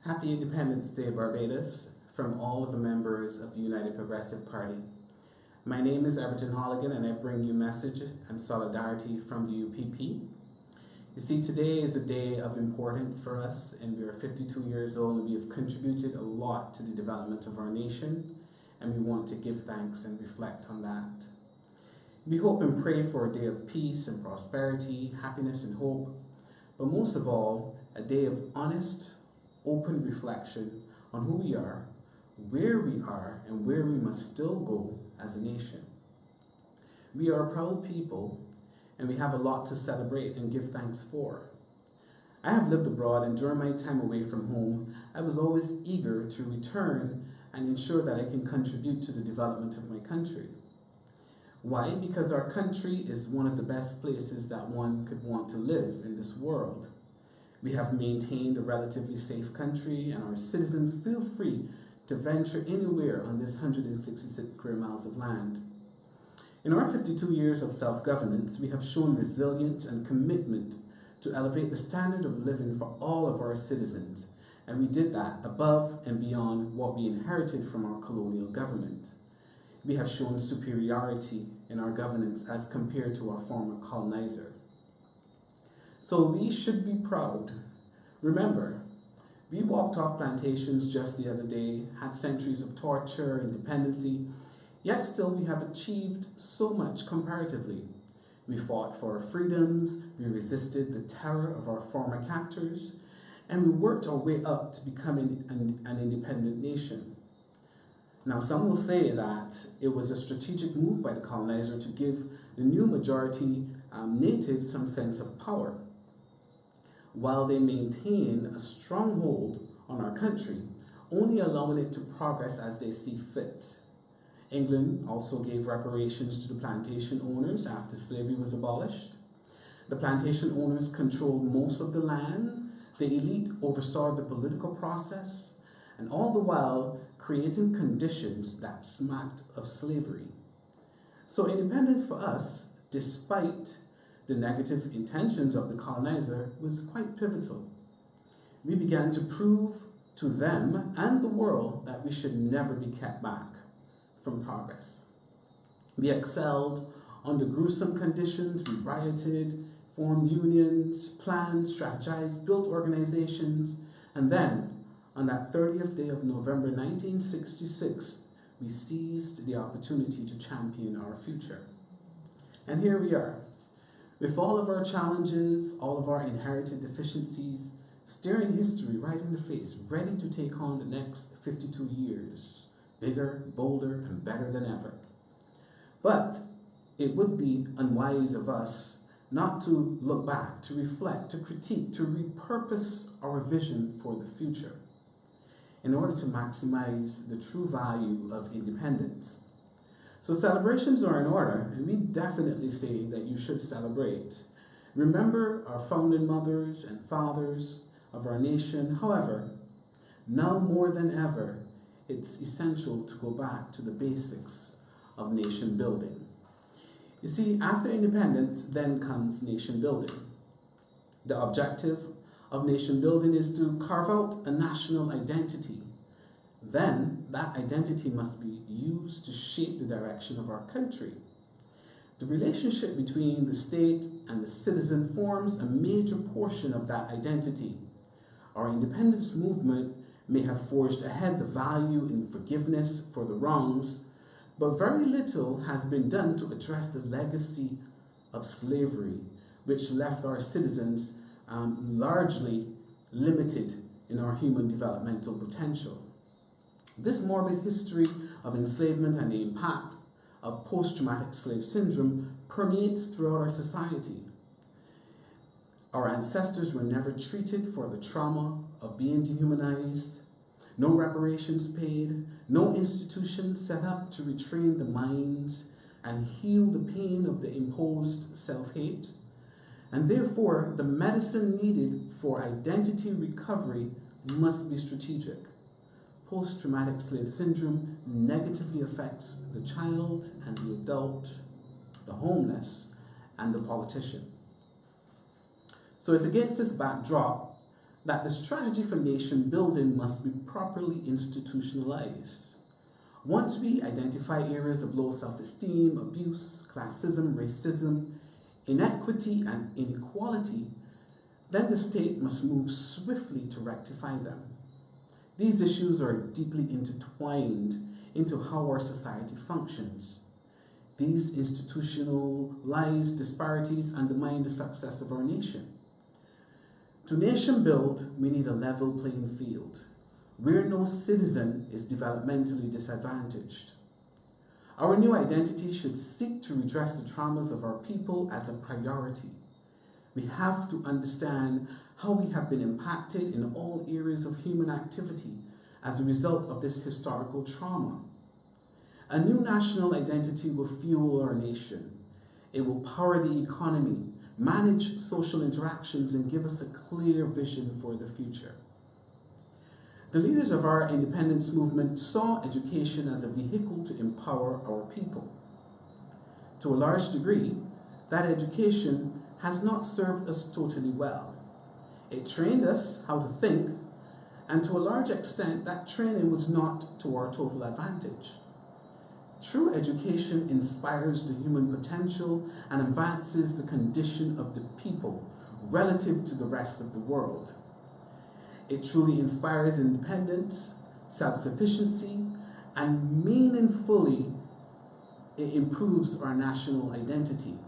Happy Independence Day, Barbados, from all of the members of the United Progressive Party. My name is Everton Holligan, and I bring you message and solidarity from the UPP. You see, today is a day of importance for us, and we are 52 years old, and we have contributed a lot to the development of our nation, and we want to give thanks and reflect on that. We hope and pray for a day of peace and prosperity, happiness and hope, but most of all, a day of honest, open reflection on who we are, and where we must still go as a nation. We are a proud people, and we have a lot to celebrate and give thanks for. I have lived abroad, and during my time away from home, I was always eager to return and ensure that I can contribute to the development of my country. Why? Because our country is one of the best places that one could want to live in this world. We have maintained a relatively safe country, and our citizens feel free to venture anywhere on this 166 square miles of land. In our 52 years of self-governance, we have shown resilience and commitment to elevate the standard of living for all of our citizens, and we did that above and beyond what we inherited from our colonial government. We have shown superiority in our governance as compared to our former colonizer. So we should be proud. Remember, we walked off plantations just the other day, had centuries of torture and dependency, yet still we have achieved so much comparatively. We fought for our freedoms, we resisted the terror of our former captors, and we worked our way up to becoming an independent nation. Now, some will say that it was a strategic move by the colonizer to give the new majority natives some sense of power, while they maintain a stronghold on our country, only allowing it to progress as they see fit. England also gave reparations to the plantation owners after slavery was abolished. The plantation owners controlled most of the land, the elite oversaw the political process, and all the while creating conditions that smacked of slavery. So independence for us, despite the negative intentions of the colonizer, was quite pivotal. We began to prove to them and the world that we should never be kept back from progress. We excelled under gruesome conditions, we rioted, formed unions, planned, strategized, built organizations, and then, on that 30th day of November 1966, we seized the opportunity to champion our future. And here we are, with all of our challenges, all of our inherited deficiencies, staring history right in the face, ready to take on the next 52 years, bigger, bolder, and better than ever. But it would be unwise of us not to look back, to reflect, to critique, to repurpose our vision for the future in order to maximize the true value of independence. So celebrations are in order, and we definitely say that you should celebrate. Remember our founding mothers and fathers of our nation. However, now more than ever, it's essential to go back to the basics of nation building. You see, after independence, then comes nation building. The objective of nation building is to carve out a national identity. Then that identity must be used to shape the direction of our country. The relationship between the state and the citizen forms a major portion of that identity. Our independence movement may have forged ahead the value in forgiveness for the wrongs, but very little has been done to address the legacy of slavery, which left our citizens largely limited in our human developmental potential. This morbid history of enslavement and the impact of post-traumatic slave syndrome permeates throughout our society. Our ancestors were never treated for the trauma of being dehumanized, no reparations paid, no institutions set up to retrain the minds and heal the pain of the imposed self-hate. And therefore, the medicine needed for identity recovery must be strategic. Post-traumatic slave syndrome negatively affects the child and the adult, the homeless, and the politician. So it's against this backdrop that the strategy for nation building must be properly institutionalized. Once we identify areas of low self-esteem, abuse, classism, racism, inequity, and inequality, then the state must move swiftly to rectify them. These issues are deeply intertwined into how our society functions. These institutionalized disparities undermine the success of our nation. To nation build, we need a level playing field, where no citizen is developmentally disadvantaged. Our new identity should seek to redress the traumas of our people as a priority. We have to understand how we have been impacted in all areas of human activity as a result of this historical trauma. A new national identity will fuel our nation. It will power the economy, manage social interactions, and give us a clear vision for the future. The leaders of our independence movement saw education as a vehicle to empower our people. To a large degree, that education has not served us totally well. It trained us how to think, and to a large extent, that training was not to our total advantage. True education inspires the human potential and advances the condition of the people relative to the rest of the world. It truly inspires independence, self-sufficiency, and meaningfully it improves our national identity.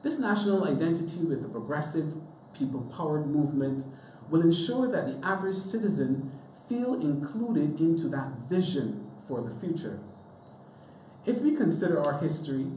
This national identity with a progressive, people-powered movement will ensure that the average citizen feel included into that vision for the future. If we consider our history,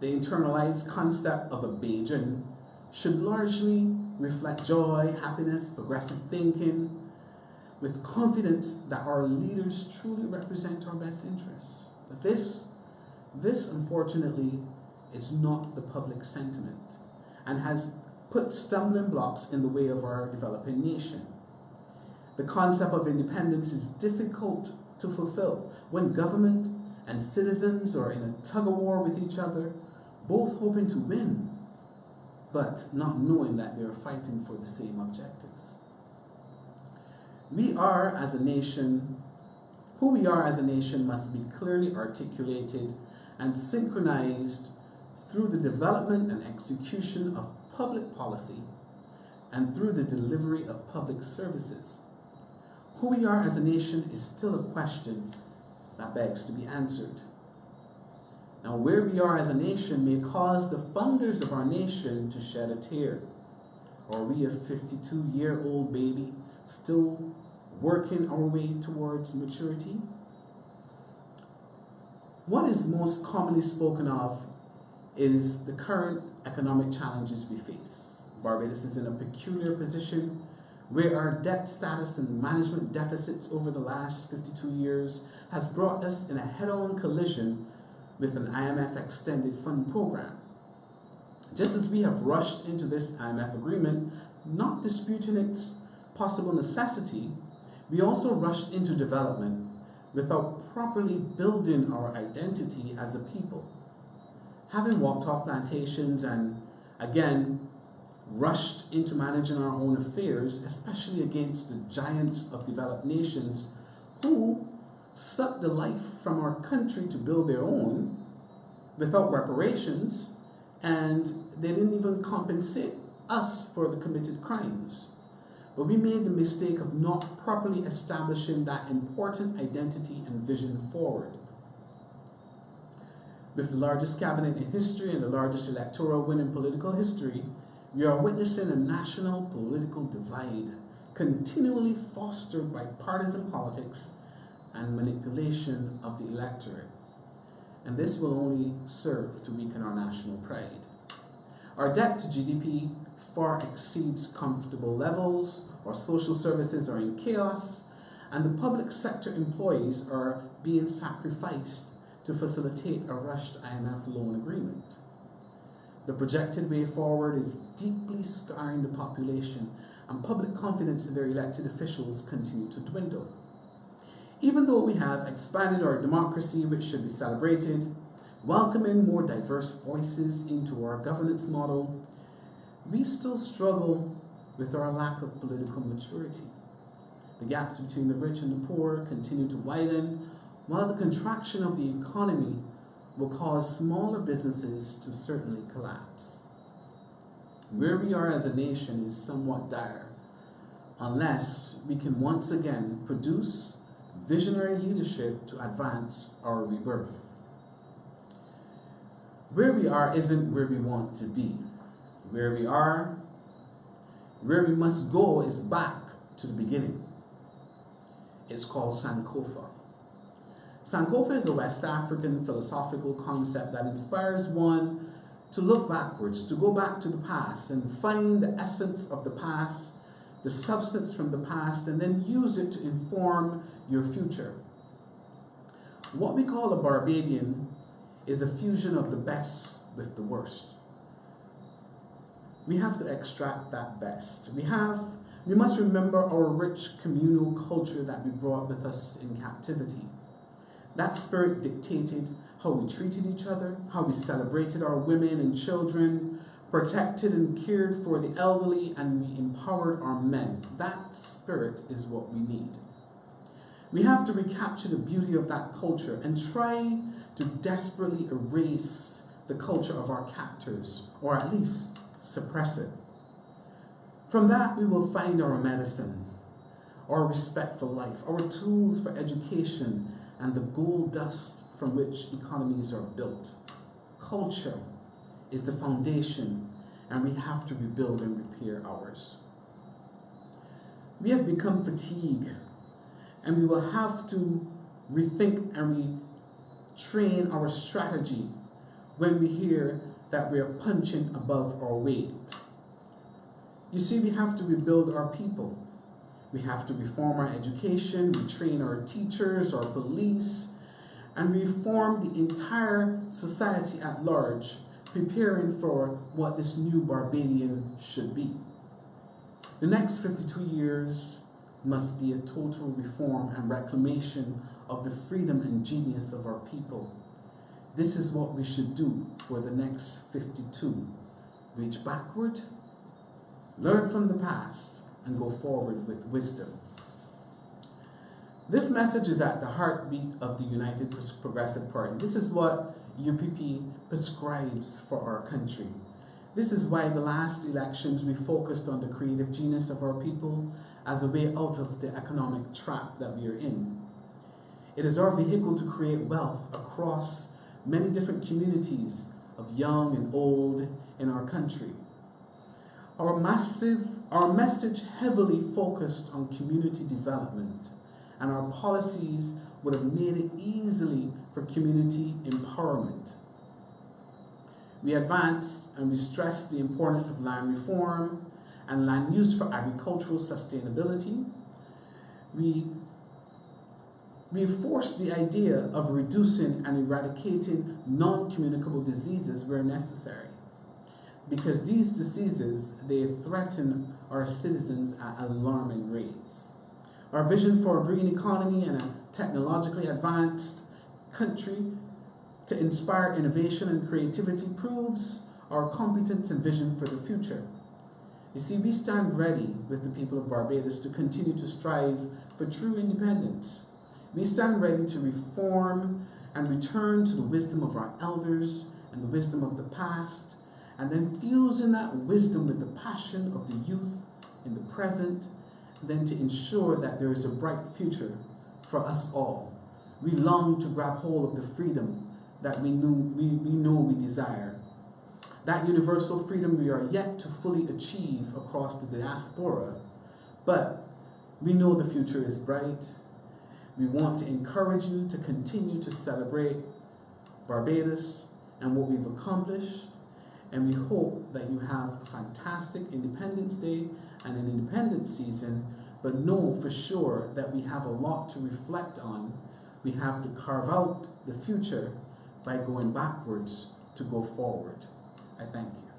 the internalized concept of a Bajan should largely reflect joy, happiness, progressive thinking, with confidence that our leaders truly represent our best interests. But this unfortunately is not the public sentiment and has put stumbling blocks in the way of our developing nation. The concept of independence is difficult to fulfill when government and citizens are in a tug-of-war with each other, both hoping to win, but not knowing that they are fighting for the same objectives. Who we are as a nation must be clearly articulated and synchronized through the development and execution of public policy and through the delivery of public services. Who we are as a nation is still a question that begs to be answered. Now, where we are as a nation may cause the founders of our nation to shed a tear. Are we a 52-year-old baby still working our way towards maturity? What is most commonly spoken of is the current economic challenges we face. Barbados is in a peculiar position where our debt status and management deficits over the last 52 years has brought us in a head-on collision with an IMF extended fund program. Just as we have rushed into this IMF agreement, not disputing its possible necessity, we also rushed into development without properly building our identity as a people. Having walked off plantations and, again, rushed into managing our own affairs, especially against the giants of developed nations who sucked the life from our country to build their own without reparations, and they didn't even compensate us for the committed crimes. But we made the mistake of not properly establishing that important identity and vision forward. With the largest cabinet in history and the largest electoral win in political history, we are witnessing a national political divide continually fostered by partisan politics and manipulation of the electorate. And this will only serve to weaken our national pride. Our debt to GDP far exceeds comfortable levels, our social services are in chaos, and the public sector employees are being sacrificed to facilitate a rushed IMF loan agreement. The projected way forward is deeply scarring the population, and public confidence in their elected officials continue to dwindle. Even though we have expanded our democracy, which should be celebrated, welcoming more diverse voices into our governance model, we still struggle with our lack of political maturity. The gaps between the rich and the poor continue to widen, while the contraction of the economy will cause smaller businesses to certainly collapse. Where we are as a nation is somewhat dire, unless we can once again produce visionary leadership to advance our rebirth. Where we are isn't where we want to be. Where we must go is back to the beginning. It's called Sankofa. Sankofa is a West African philosophical concept that inspires one to look backwards, to go back to the past and find the essence of the past, the substance from the past, and then use it to inform your future. What we call a Barbadian is a fusion of the best with the worst. We have to extract that best. We must remember our rich communal culture that we brought with us in captivity. That spirit dictated how we treated each other, how we celebrated our women and children, protected and cared for the elderly, and we empowered our men. That spirit is what we need. We have to recapture the beauty of that culture and try to desperately erase the culture of our captors, or at least suppress it. From that, we will find our medicine, our respect for life, our tools for education, and the gold dust from which economies are built. Culture is the foundation, and we have to rebuild and repair ours. We have become fatigued, and we will have to rethink and retrain our strategy when we hear that we are punching above our weight. You see, we have to rebuild our people. We have to reform our education, retrain our teachers, our police, and reform the entire society at large, preparing for what this new Barbadian should be. The next 52 years must be a total reform and reclamation of the freedom and genius of our people. This is what we should do for the next 52. Reach backward, learn from the past, and go forward with wisdom. This message is at the heartbeat of the United Progressive Party. This is what UPP prescribes for our country. This is why the last elections we focused on the creative genius of our people as a way out of the economic trap that we are in. It is our vehicle to create wealth across many different communities of young and old in our country. Our message heavily focused on community development, and our policies would have made it easily for community empowerment. We advanced and we stressed the importance of land reform and land use for agricultural sustainability. We enforced the idea of reducing and eradicating non-communicable diseases where necessary, because these diseases, they threaten our citizens at alarming rates. Our vision for a green economy and a technologically advanced country to inspire innovation and creativity proves our competence and vision for the future. You see, we stand ready with the people of Barbados to continue to strive for true independence. We stand ready to reform and return to the wisdom of our elders and the wisdom of the past, and then fusing that wisdom with the passion of the youth in the present, then to ensure that there is a bright future for us all. We long to grab hold of the freedom that we know we desire. That universal freedom we are yet to fully achieve across the diaspora, but we know the future is bright. We want to encourage you to continue to celebrate Barbados and what we've accomplished, and we hope that you have a fantastic Independence Day and an independence season, but know for sure that we have a lot to reflect on. We have to carve out the future by going backwards to go forward. I thank you.